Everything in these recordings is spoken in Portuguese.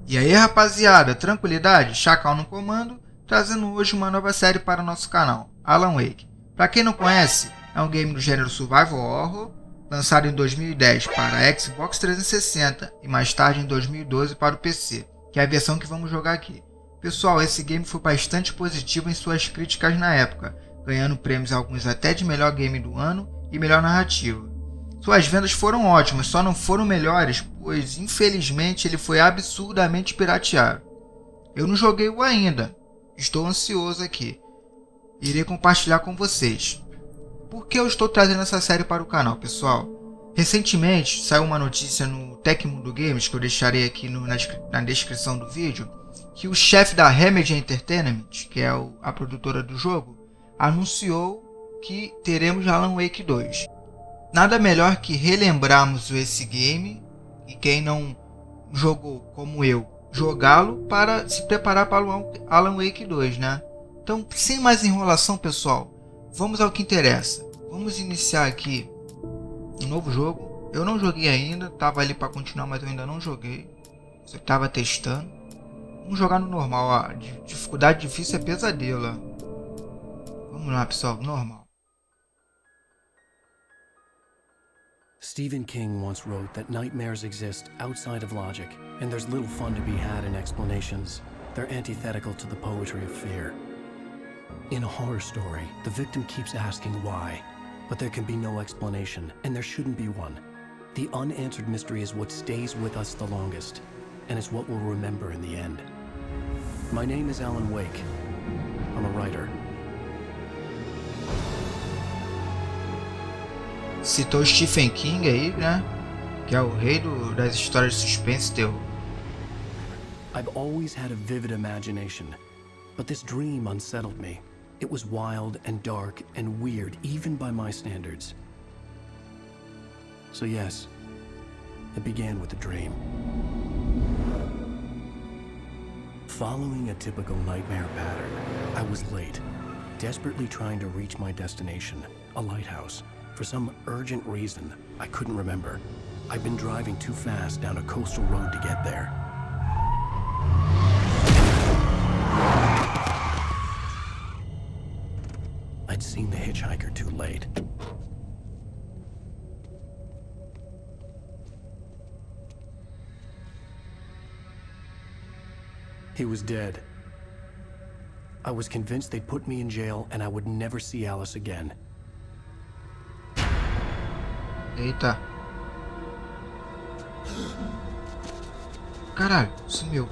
E aí, rapaziada, tranquilidade? Chacal no comando, trazendo hoje uma nova série para o nosso canal, Alan Wake. Para quem não conhece, é um game do gênero survival horror, lançado em 2010 para Xbox 360 e mais tarde em 2012 para o PC, que é a versão que vamos jogar aqui. Pessoal, esse game foi bastante positivo em suas críticas na época, ganhando prêmios alguns até de melhor game do ano e melhor narrativa. Suas vendas foram ótimas, só não foram melhores, pois infelizmente ele foi absurdamente pirateado. Eu não joguei-o ainda, estou ansioso aqui. Irei compartilhar com vocês. Por que eu estou trazendo essa série para o canal, pessoal? Recentemente saiu uma notícia no Tecmundo Games, que eu deixarei aqui na descrição do vídeo, que o chefe da Remedy Entertainment, que é a produtora do jogo, anunciou que teremos Alan Wake 2. Nada melhor que relembrarmos esse game e quem não jogou como eu, jogá-lo para se preparar para o Alan Wake 2, né? Então, sem mais enrolação, pessoal, vamos ao que interessa. Vamos iniciar aqui um novo jogo. Eu não joguei ainda, estava ali para continuar, mas eu ainda não joguei. Eu estava testando. Vamos jogar no normal. A dificuldade difícil é pesadelo. Vamos lá, pessoal, normal. Stephen King once wrote that nightmares exist outside of logic, and there's little fun to be had in explanations. They're antithetical to the poetry of fear. In a horror story, the victim keeps asking why, but there can be no explanation, and there shouldn't be one. The unanswered mystery is what stays with us the longest, and it's what we'll remember in the end. My name is Alan Wake. I'm a writer. Citou Stephen King aí, né? Que é o rei das histórias de suspense e terror. I've always had a vivid imagination, but this dream unsettled me. It was wild and dark and weird, even by my standards. So yes, it began with a dream. Following a typical nightmare pattern, I was late, desperately trying to reach my destination, a lighthouse. For some urgent reason, I couldn't remember. I'd been driving too fast down a coastal road to get there. I'd seen the hitchhiker too late. He was dead. I was convinced they'd put me in jail and I would never see Alice again. Eita. Caralho, sumiu.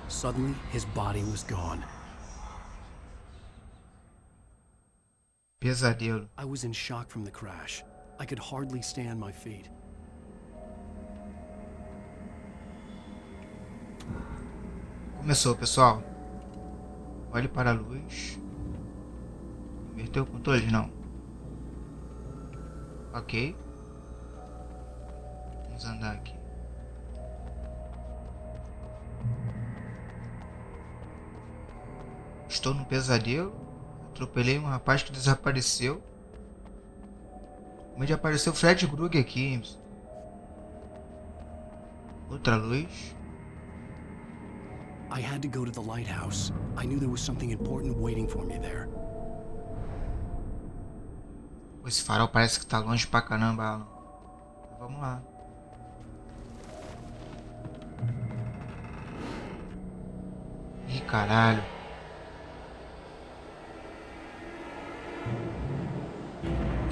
Suddenly, his body was gone. Pesadelo. I was in shock from the crash. I could hardly stay on my feet. Começou, pessoal. Olhe para a luz. Inverteu o controle? Não. Ok. Vamos andar aqui. Estou num pesadelo. Atropelei um rapaz que desapareceu. Onde apareceu Fred Krueger aqui. Outra luz. I had to go to the lighthouse. I knew there was something important waiting for me there. Esse farol parece que tá longe pra caramba, Alan. Vamos lá. Ih, caralho.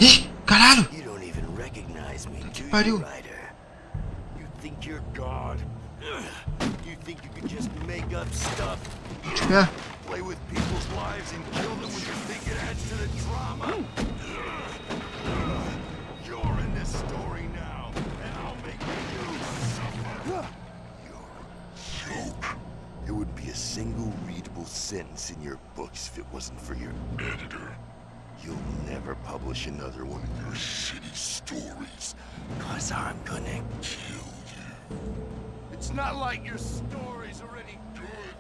Ih, caralho! Que pariu! Think you could just make up stuff, É. play with people's lives and kill them when you think it adds to the drama? You're in this story now, and I'll make you suffer. You're a joke. It would be a single readable sentence in your books if it wasn't for your editor. You'll never publish another one of your shitty stories, 'cause I'm gonna kill you. It's not like your stories are any good.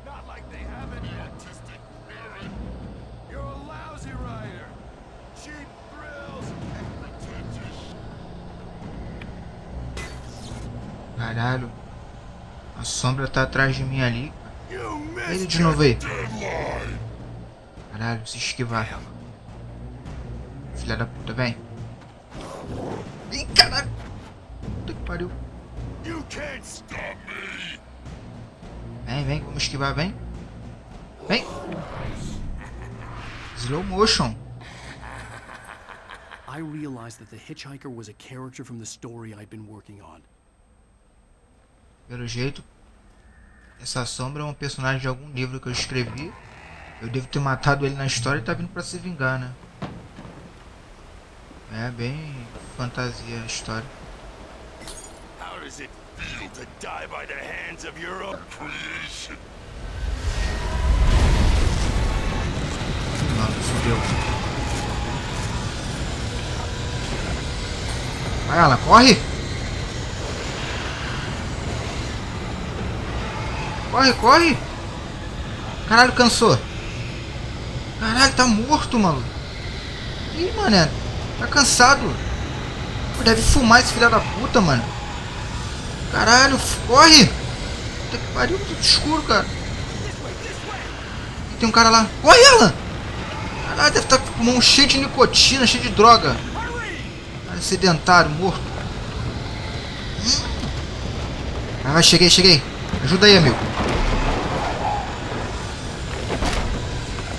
Not like they have any artistic merit. You're a lousy writer. Caralho. A sombra tá atrás de mim ali. Ele de novo aí. Caralho, se esquivar. Filha da puta, vem. Ih, caralho. Puta que pariu. Vem, vem, vamos esquivar, vem. Vem. Slow motion. I realized that the hitchhiker was a character from the story I'd been working on. Pelo jeito, essa sombra é um personagem de algum livro que eu escrevi. Eu devo ter matado ele na história e tá vindo pra se vingar, né? É bem fantasia a história. How does it feel to die by the hands of your own creation? Mano, fudeu. Vai, Alan, corre! Corre, corre! Caralho, cansou. Caralho, tá morto, maluco. Ih, mané. Tá cansado. Pô, deve fumar esse filho da puta, mano. Caralho, corre! Puta que pariu, tudo escuro, cara. E tem um cara lá. Corre, Alan! Caralho, deve estar com mão cheia de nicotina, cheia de droga. Cara, sedentário, morto. Vai, cheguei, cheguei. Ajuda aí, amigo.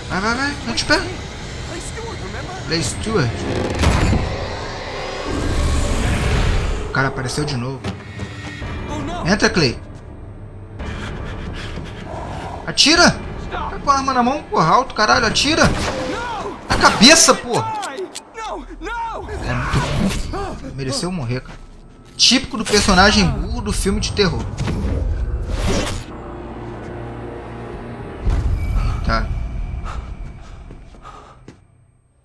Vai, vai, vai. Não te pega. Play Stewart. O cara apareceu de novo. Entra, Clay. Atira. Tá com a arma na mão, porra. Alto, caralho. Atira. Na cabeça, porra. É muito... Mereceu morrer, cara. Típico do personagem burro do filme de terror. Tá.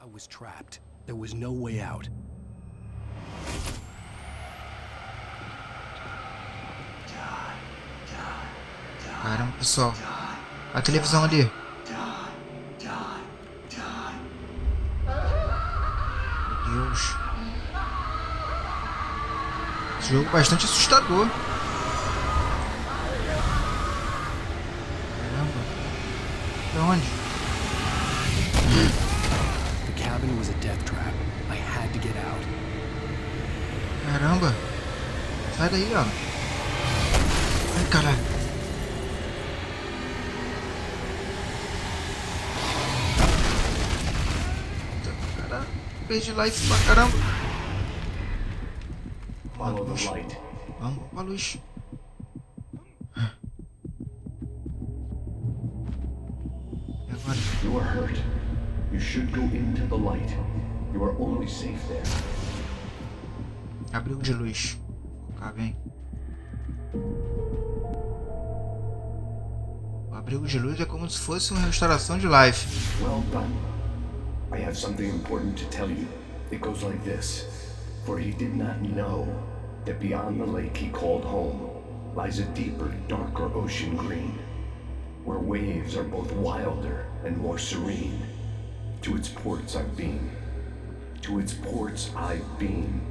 I was trapped. There was no way out. Caramba, pessoal. A televisão ali. Meu Deus. Esse jogo é bastante assustador. Caramba. Pra onde? The cabin was a death trap. I had to get out. Caramba. Sai daí, ó. Ai, caralho. Caralho. Perdi life pra caramba. Follow the light. Vamos pra luz. E agora? You are hurt. You should go into the light. You are only safe there. Abrigo de luz. Cá, vem. O abrigo de luz é como se fosse uma restauração de life. Well done. I have something important to tell you. It goes like this. For he did not know that beyond the lake he called home lies a deeper, darker ocean green, where waves are both wilder and more serene. To its ports I've been. To its ports I've been.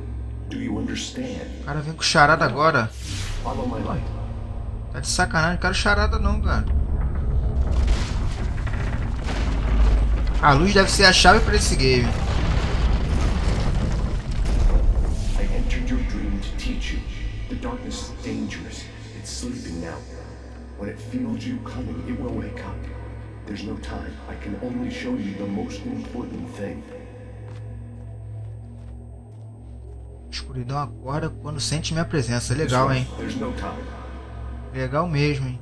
Do you understand? O cara vem com charada agora. Follow my light. Tá de sacanagem, não quero charada não, cara. A luz deve ser a chave para esse game. I entered your dream to teach you. The darkness is dangerous. It's sleeping now. When it feels you coming, it will wake up. There's no time. I can only show you the most important thing. A escuridão acorda quando sente minha presença. Legal, hein? There's no time. Legal mesmo, hein?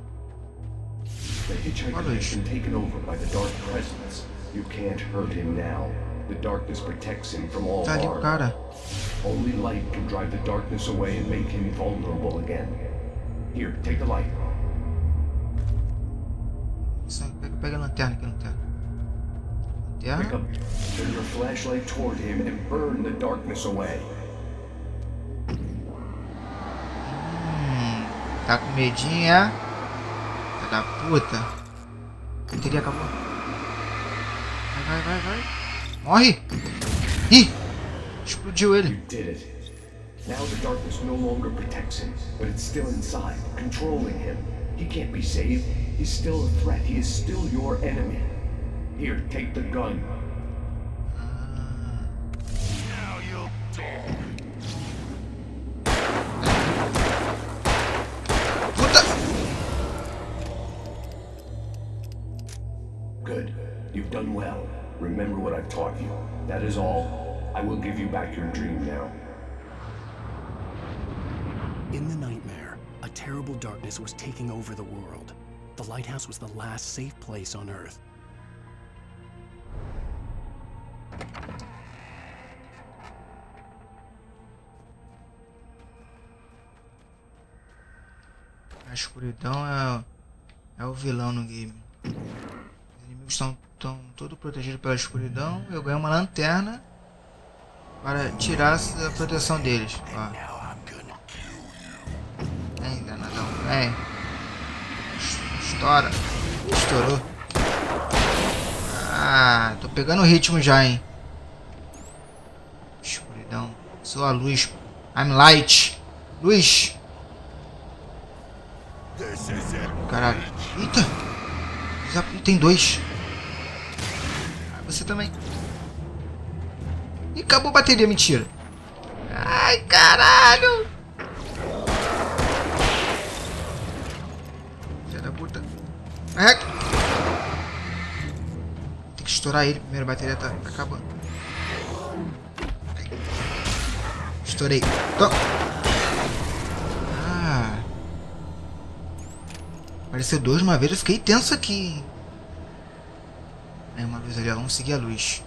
The hitchhiker has been taken over by the dark presence. You can't hurt him now. The darkness protects him from all Tá ali o harm. cara. Only light can drive the darkness away and make him vulnerable again. Here, take the light. Pega a lanterna aqui, lanterna. Pick Lanterna. up, turn your flashlight toward him and burn the darkness away. Tá com medinho, é? Filha da puta. Bateria acabou. Vai, vai, vai, vai. Morre! Ih! Explodiu ele. You did it. Now the darkness no longer protects him, but it's still inside, controlling him. He can't be saved. He's still a threat. He is still your enemy. Here, take the gun. Now you'll die. Puta! Good. You've done well. Remember what I've taught you. That is all. I will give you back your dream now. In the nightmare, a terrible darkness was taking over the world. The lighthouse was the last safe place on Earth. A escuridão é o vilão no game. Os inimigos estão todos protegidos pela escuridão. Eu ganho uma lanterna para tirar a proteção deles. Ó. Vem, danadão, vem. Estoura. Estourou. Ah, tô pegando o ritmo já, hein. Escuridão. Sou a luz. I'm light. Luz. Caralho. Eita. Tem dois. Ah, você também. E acabou a bateria, mentira. Ai, caralho. Filha da puta. Tem que estourar ele primeiro, a bateria tá acabando. Estourei. Toma. Apareceu dois de uma vez, eu fiquei tenso aqui. Aí uma luz ali, ó, vamos seguir a luz.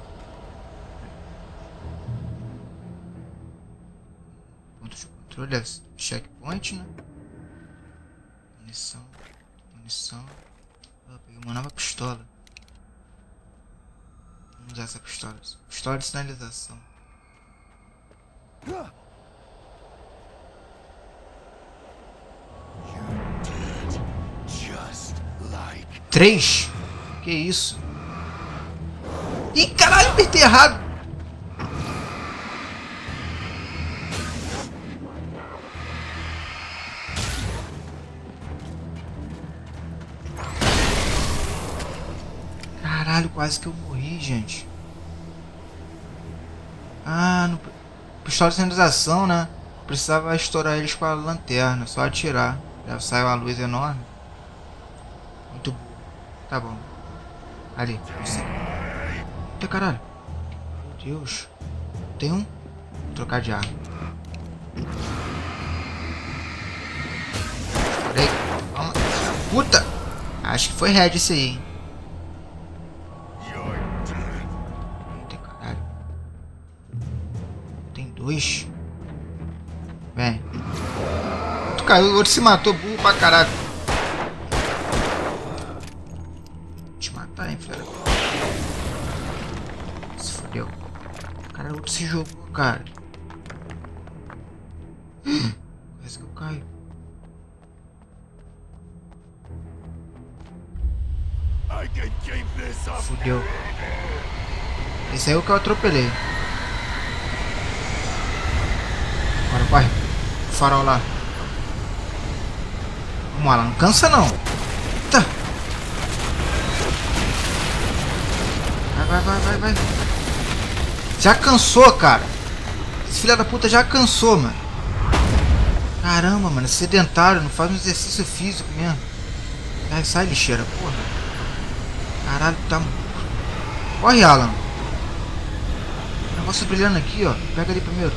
Ponto de controle, é checkpoint, né? Munição. Peguei uma nova pistola. Vamos usar essa pistola. Pistola de sinalização. 3? Que isso? Ih, caralho, apertei errado. Caralho, quase que eu morri, gente. Ah, no pistola de sinalização, né? Precisava estourar eles com a lanterna, só atirar. Já saiu uma luz enorme. Muito bom. Tá bom. Ali. Eita, caralho. Meu Deus. Tem um? Vou trocar de arma. Estourei. Toma. Puta! Acho que foi red esse aí, hein? Eita, caralho. Tem dois. Vem. Tu caiu, o outro se matou, burro pra caralho. Tá, hein, filha da puta. Se fodeu. Cara, o outro se jogou, cara. Parece que eu caio. Fudeu. Esse aí é o que eu atropelei. Bora, corre. O farol lá. Vamos lá, não cansa não. Eita. Vai. Já cansou, cara. Esse filho da puta já cansou, mano. Caramba, mano. Sedentário, não faz um exercício físico mesmo. Sai, lixeira, porra. Caralho, tá... Corre, Alan. Negócio brilhando aqui, ó. Pega ali primeiro.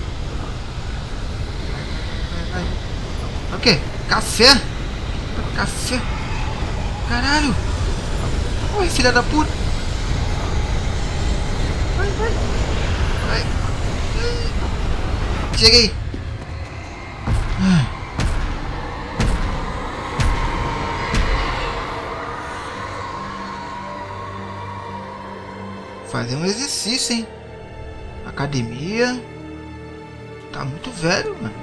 Vai. É o quê? Café? Café? Caralho. Oi, filha da puta. Vai. Cheguei. Fazer um exercício, hein? Academia. Tá muito velho, mano.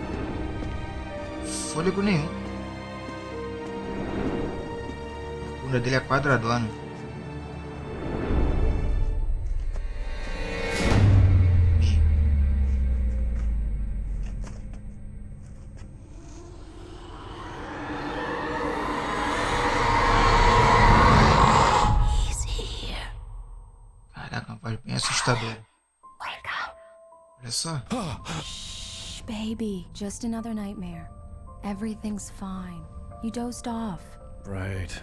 Fôlego nenhum. A bunda dele é quadradona. Uma voz bem assustadora. Olha só. Shh, baby. Just another nightmare. Everything's fine. You dozed off. Right.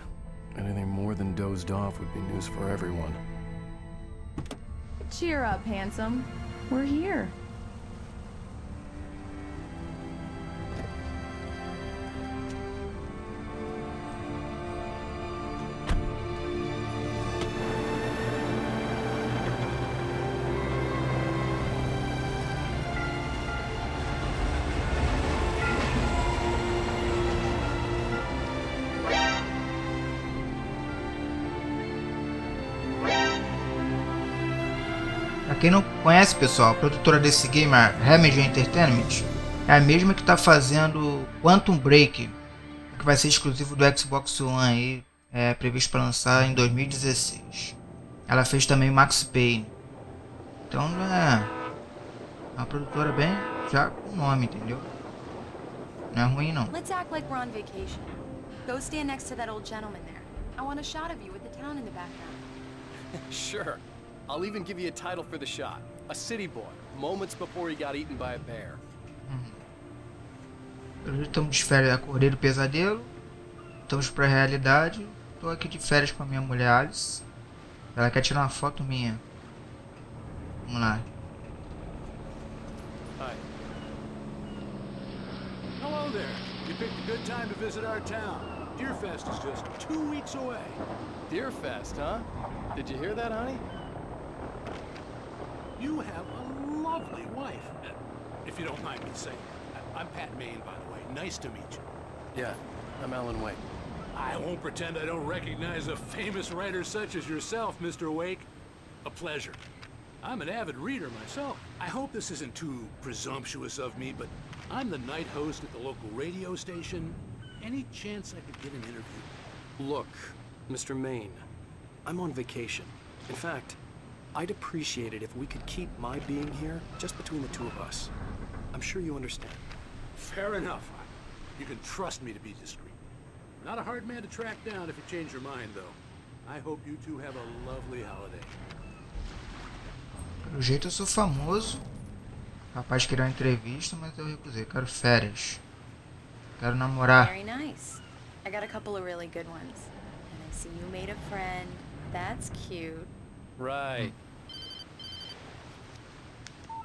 Anything more than dozed off would be news for everyone. Cheer up, handsome. We're here. Pra quem não conhece, pessoal, a produtora desse game, a Remedy Entertainment, é a mesma que está fazendo Quantum Break, que vai ser exclusivo do Xbox One, aí, previsto para lançar em 2016. Ela fez também Max Payne. Então é uma produtora bem já com nome, entendeu? Não é ruim não. Let's act like we're on vacation. Go stand next to that old gentleman there. I want a shot of you with the town in the background. Sure. I'll even give you a title for the shot. A city boy, moments before he got eaten by a bear. Estamos de férias, acordei do pesadelo. Estamos pra realidade. Tô aqui de férias com a minha mulher Alice. Ela quer tirar uma foto minha. Vamos lá. Hi. Hello there. You picked a good time to visit our town. Deerfest is just 2 weeks away. Deerfest, huh? Did you hear that, honey? You have a lovely wife. If you don't mind me saying. I'm Pat Maine, by the way. Nice to meet you. Yeah, I'm Alan Wake. I won't pretend I don't recognize a famous writer such as yourself, Mr. Wake. A pleasure. I'm an avid reader myself. I hope this isn't too presumptuous of me, but I'm the night host at the local radio station. Any chance I could get an interview? Look, Mr. Maine, I'm on vacation. In fact, I'd appreciate it if we could keep my being here just between the two of us. I'm sure you understand. Fair enough. You can trust me to be discreet. Not a hard man to track down if you change your mind, though. I hope you two have a lovely holiday. Pelo jeito eu sou famoso. Rapaz queria uma entrevista, mas eu recusei. Quero férias. Quero namorar. Very nice. I got a couple of really good ones. And I see you made a friend. That's cute. Right.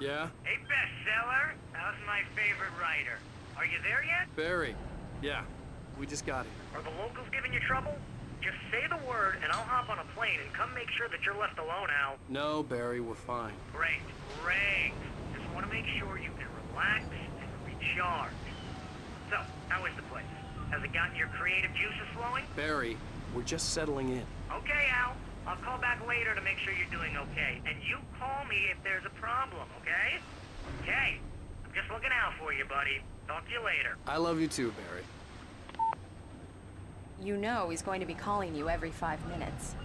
Yeah? Hey, bestseller! How's my favorite writer? Are you there yet? Barry. Yeah, we just got here. Are the locals giving you trouble? Just say the word and I'll hop on a plane and come make sure that you're left alone, Al. No, Barry, we're fine. Great, great. Just want to make sure you can relax and recharge. So, how is the place? Has it gotten your creative juices flowing? Barry, we're just settling in. Okay, Al. I'll call back later to make sure you're doing okay. And you call me if there's a problem, okay? Okay. I'm just looking out for you, buddy. Talk to you later. I love you too, Barry. You know he's going to be calling you every 5 minutes.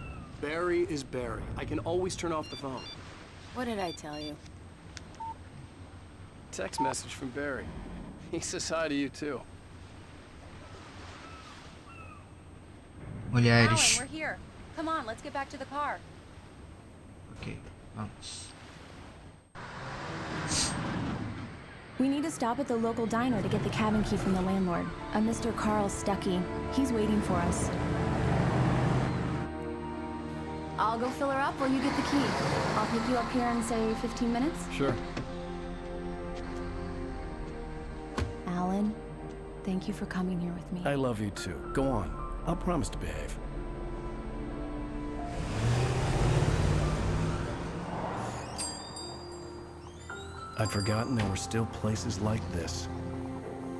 Barry is Barry. I can always turn off the phone. What did I tell you? Text message from Barry. He says hi to you too. Alan, Mulheres. we're here. Come on, let's get back to the car. Ok, vamos. We need to stop at the local diner to get the cabin key from the landlord, a Mr. Carl Stuckey. He's waiting for us. I'll go fill her up while you get the key. I'll pick you up here in, say, 15 minutes. Sure. Alan, thank you for coming here with me. I love you too. Go on. I'll promise to behave. I'd forgotten there were still places like this.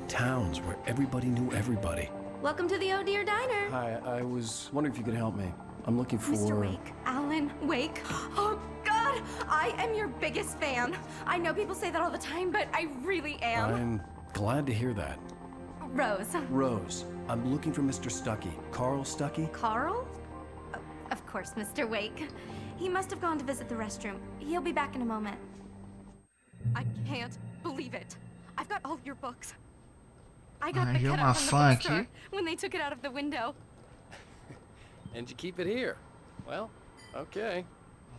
Towns where everybody knew everybody. Welcome to the Oh Dear Diner. Hi, I was wondering if you could help me. I'm looking for... Mr. Wake. Alan Wake. Oh, God! I am your biggest fan. I know people say that all the time, but I really am. I'm glad to hear that. Rose. Rose, I'm looking for Mr. Stuckey. Carl Stuckey? Carl? Of course, Mr. Wake. He must have gone to visit the restroom. He'll be back in a moment. I can't believe it. I've got all your books. I got the Arranjei cutout uma from the fã bookstore aqui. when they took it out of the window. And you keep it here. Well, okay.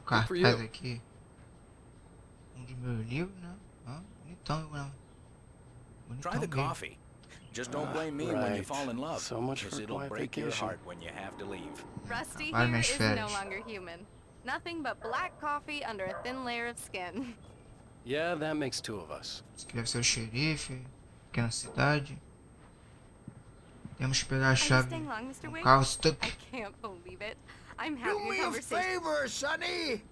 cartaz aqui. Um dos meus livros, né? Bonitão, né? Try the coffee. Just don't blame me when you fall in love. So much for it'll break your heart when you have to leave. Rusty here is no longer human. Nothing but black coffee under a thin layer of skin. Yeah, that makes two of us. Esse aqui deve ser o xerife, pequena cidade. Temos que pegar a chave do carro stuck. I can't believe it. I'm Do having me a a conversation. favor, Sonny.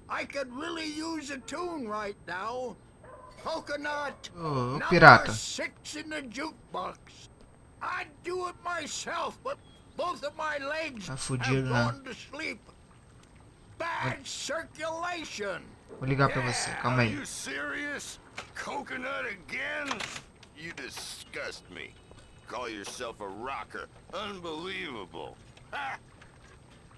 I could really use a tune right now. Coconut, Ô, number pirata. 6 in the jukebox. I'd do it myself, but both of my legs Tá have fudido, né? gone to sleep. Bad circulation. Vou ligar pra você, calma Are aí. you serious? Coconut again? You disgust me. Call yourself a rocker. Unbelievable. Ha!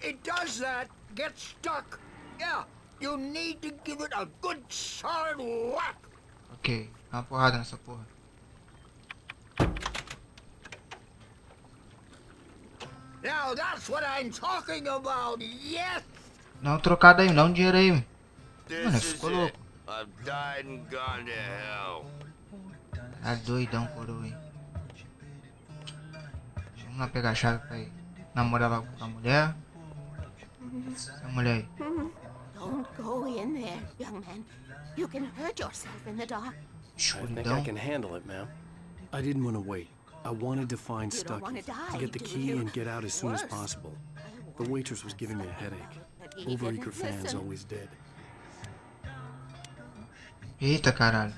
It does that. Get stuck. Yeah, you need to give it a good solid whack. Ok, dá uma porrada nessa porra. Now that's what I'm talking about. Yes. Dá um trocado aí, dá um dinheiro aí. Mano, This is ficou it. louco. I've died and gone to hell. Tá doidão, coroa, hein? Vamos lá pegar a chave pra ir namorar logo com a mulher. Essa mulher aí. Don't go in there, young man. You can hurt yourself in the dark. I think I can handle it, ma'am. I didn't want to wait. I wanted to find You don't Stucky, wanna die, to get the do key you? and get out as soon as Worse. possible. The waitress was giving me a headache. But he Overeager didn't fans listen. always did. Eita, caralho.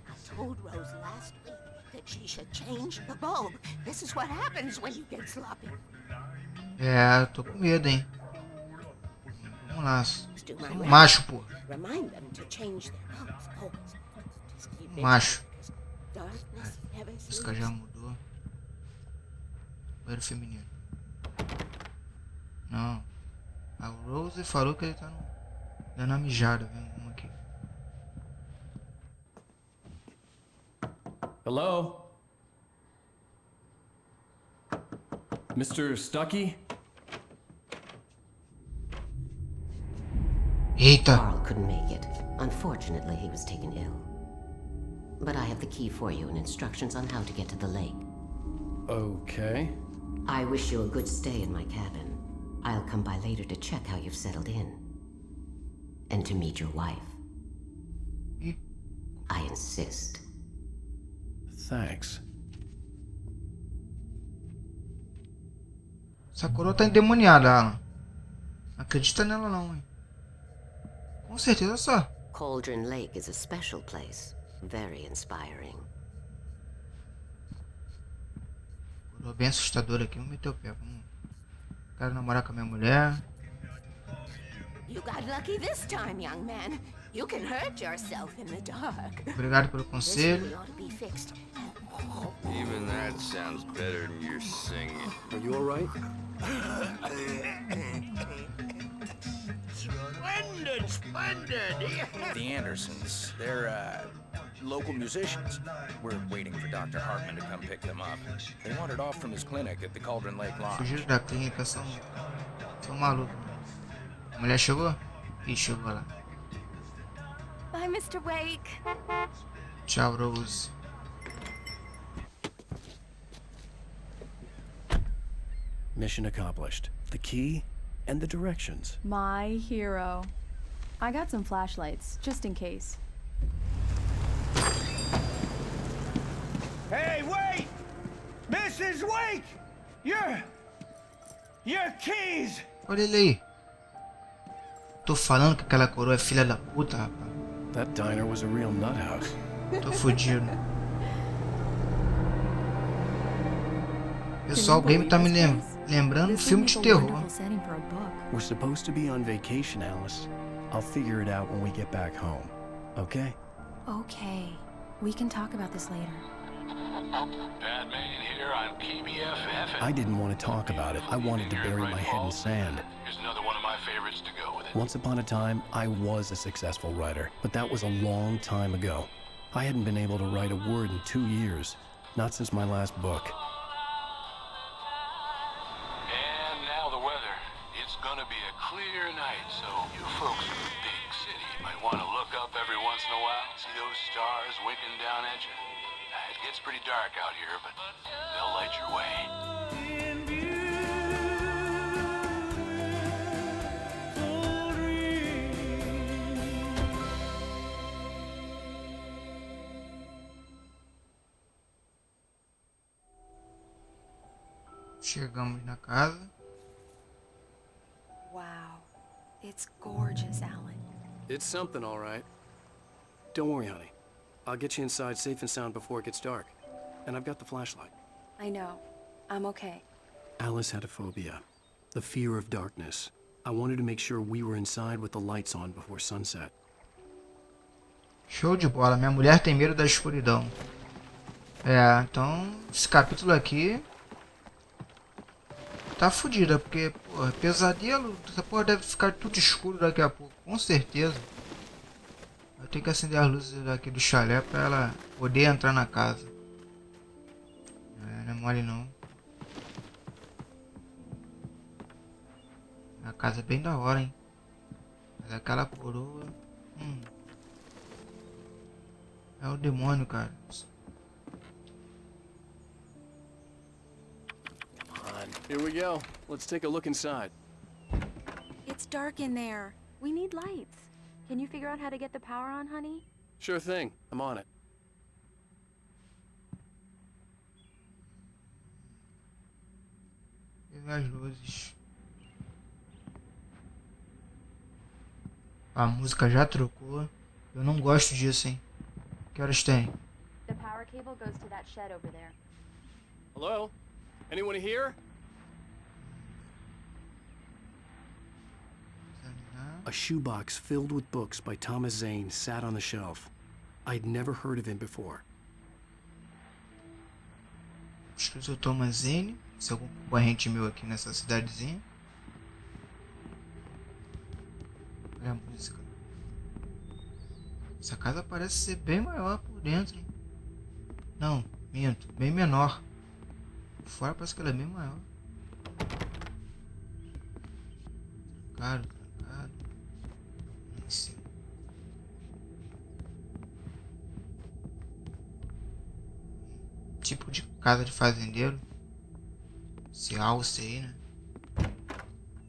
I told Rose last week that she should change the bulb. This is what happens when you get sloppy. É, eu tô com medo, hein? Vamos lá. Do my Sou um way. macho, pô. Remind them to change their bulbs always. Just keep it Macho. darkness never A música já sleeps. mudou. Banheiro feminino. Não. A Rose falou que ele tá dando uma mijada. Vem uma aqui. Hello? Mr. Stucky? Eita! Carl couldn't make it. Unfortunately, he was taken ill. But I have the key for you and instructions on how to get to the lake. Okay. I wish you a good stay in my cabin. I'll come by later to check how you've settled in. And to meet your wife. I insist. Thanks. Essa coroa tá endemoniada, Alan. Não acredita nela não, hein? Com certeza só. Cauldron Lake is a special place. Very inspiring. Coroa bem assustadora aqui. Vamos meter o pé. Vamos. Quero namorar com a minha mulher. You got lucky this time, young man. You can hurt yourself in the dark. Obrigado pelo This conselho. really ought to be fixed. Even that sounds better than your singing. Are you alright? Splendid, splendid. The Andersons, they're local musicians. We're waiting for Dr. Hartman to come pick them up. They wandered off from his clinic at the Cauldron Lake Lodge. Fugiram da clínica, são malucos. A mulher chegou? Ih, chegou lá. Bye, Mr. Wake. Tchau, Rose. Mission accomplished. The key and the directions. My hero. I got some flashlights, just in case. Hey, wait! Mrs. Wake! Your keys! Olha ele aí. Tô falando que aquela coroa é filha da puta, rapaz. That diner was a real nut house. Tô fudido. Pessoal, o game tá me lembrando um filme de terror. We're supposed to be on vacation, Alice. I'll figure it out when we get back home. Okay? Okay. We can talk about this later. Bad man here on KBFF. I didn't want to talk about it. I wanted to bury my head in sand. Here's another one of my favorites to go with it. Once upon a time, I was a successful writer, but that was a long time ago. I hadn't been able to write a word in 2 years, not since my last book. And now the weather. It's gonna be a clear night, so you folks while, see those stars winking down at you? It gets pretty dark out here, but they'll light your way. Chegamos na casa. Wow. It's gorgeous, Alan. It's something, all right. Don't worry, honey. I'll get you inside safe and sound before it gets dark. And I've got the flashlight. I know. I'm okay. Alice had a phobia. The fear of darkness. I wanted to make sure we were inside with the lights on before sunset. Show de bola. Minha mulher tem medo da escuridão. É, então esse capítulo aqui tá fodida, porque, porra, pesadelo, essa porra deve ficar tudo escuro daqui a pouco, com certeza. Eu tenho que acender as luzes daqui do chalé pra ela poder entrar na casa. Não é mole não. A casa é bem da hora, hein. Mas aquela coroa... É o demônio, cara. Here we go. Let's take a look inside. It's dark in there. We need lights. Can you figure out how to get the power on, honey? Sure thing. I'm on it. Pegar as luzes. A música já trocou. Eu não gosto disso, hein. Que horas tem? The power cable goes to that shed over there. Hello? Anyone here? A shoebox filled with books by Thomas Zane sat on the shelf. I'd never heard of him before. Escritor Thomas Zane. Esse é algum concorrente meu aqui nessa cidadezinha. Olha a música. Essa casa parece ser bem maior por dentro, hein? Não, minto. Bem menor. Por fora parece que ela é bem maior. Trancado, trancado. Em cima. Tipo de casa de fazendeiro. Esse alce aí, né?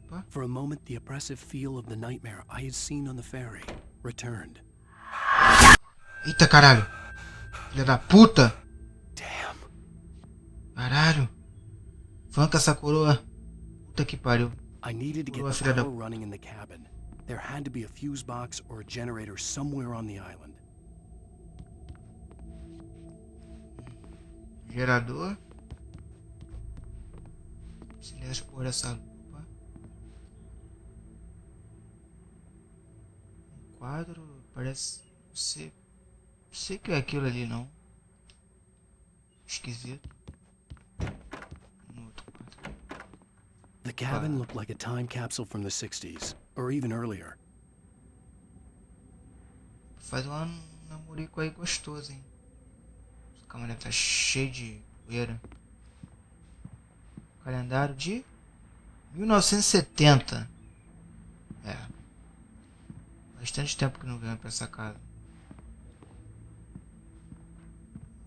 Opa. For a moment, the oppressive feel of the nightmare I had seen on the ferry returned. Eita caralho! Filha da puta! Damn. Caralho! Fanca essa coroa! Puta que pariu! I needed to get the power running in the cabin. There had to be a fuse box or a generator somewhere on the island. Gerador. Silêncio por essa lupa. Um quadro. Parece. Não sei o que é aquilo ali não. Esquisito. Outro quadro. The cabin looked like a time capsule from the 60s, or even earlier. Faz um namorico aí gostoso, hein? Essa câmera deve estar cheia de poeira. Calendário de 1970. É. Bastante tempo que não venho pra essa casa.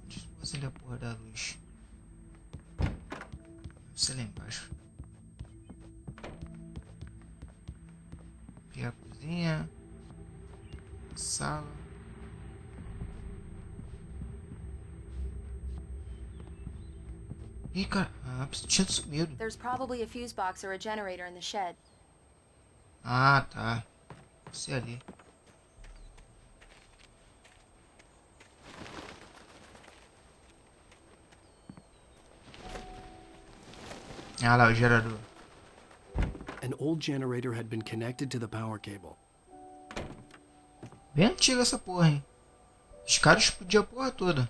Onde você acender a porra da luz? Deve ser lá embaixo. Aqui é a cozinha. Sala. Ih, cara, tinha sumido. There's probably a fuse box or a generator in the shed. Ah, tá. Deve ser ali. Ah lá, o gerador. An old generator had been connected to the power cable. Bem antiga essa porra, hein? Os caras explodiam a porra toda.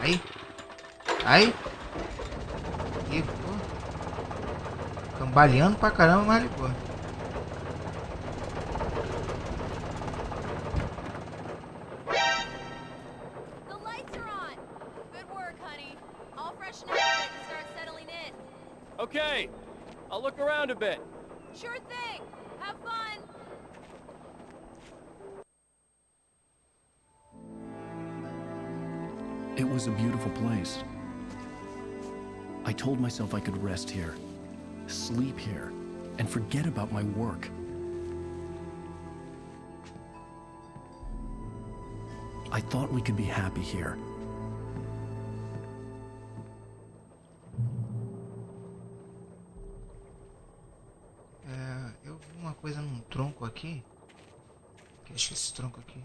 Aí. Aí. Ligou. Cambaleando pra caramba, mas ligou. The lights are on. Good work, honey. I'll freshen up a bit and start settling in. Okay, I'll look around a bit. Sure thing. Have fun. It was a beautiful place. I told myself I could rest here, sleep here, and forget about my work. I thought we could be happy here. Eu vi uma coisa num tronco aqui. Acho que esse tronco aqui.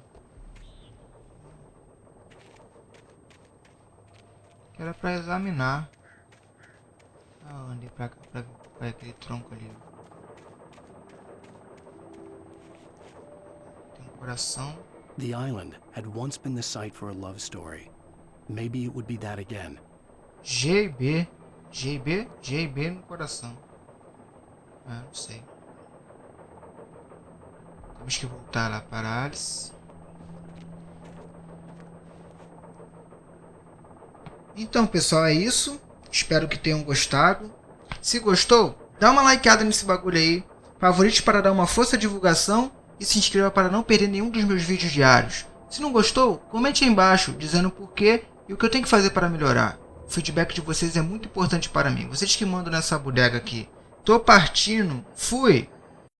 Que era pra examinar. Ah, eu andei pra cá, pra aquele tronco ali. Tem um coração. The island had once been the site for a love story. Maybe it would be that again. GB no coração. Ah, não sei. Temos que voltar lá para Alice. Então, pessoal, é isso. Espero que tenham gostado. Se gostou, dá uma likeada nesse bagulho aí. Favorite para dar uma força de divulgação. E se inscreva para não perder nenhum dos meus vídeos diários. Se não gostou, comente aí embaixo dizendo o porquê e o que eu tenho que fazer para melhorar. O feedback de vocês é muito importante para mim. Vocês que mandam nessa bodega aqui. Tô partindo. Fui!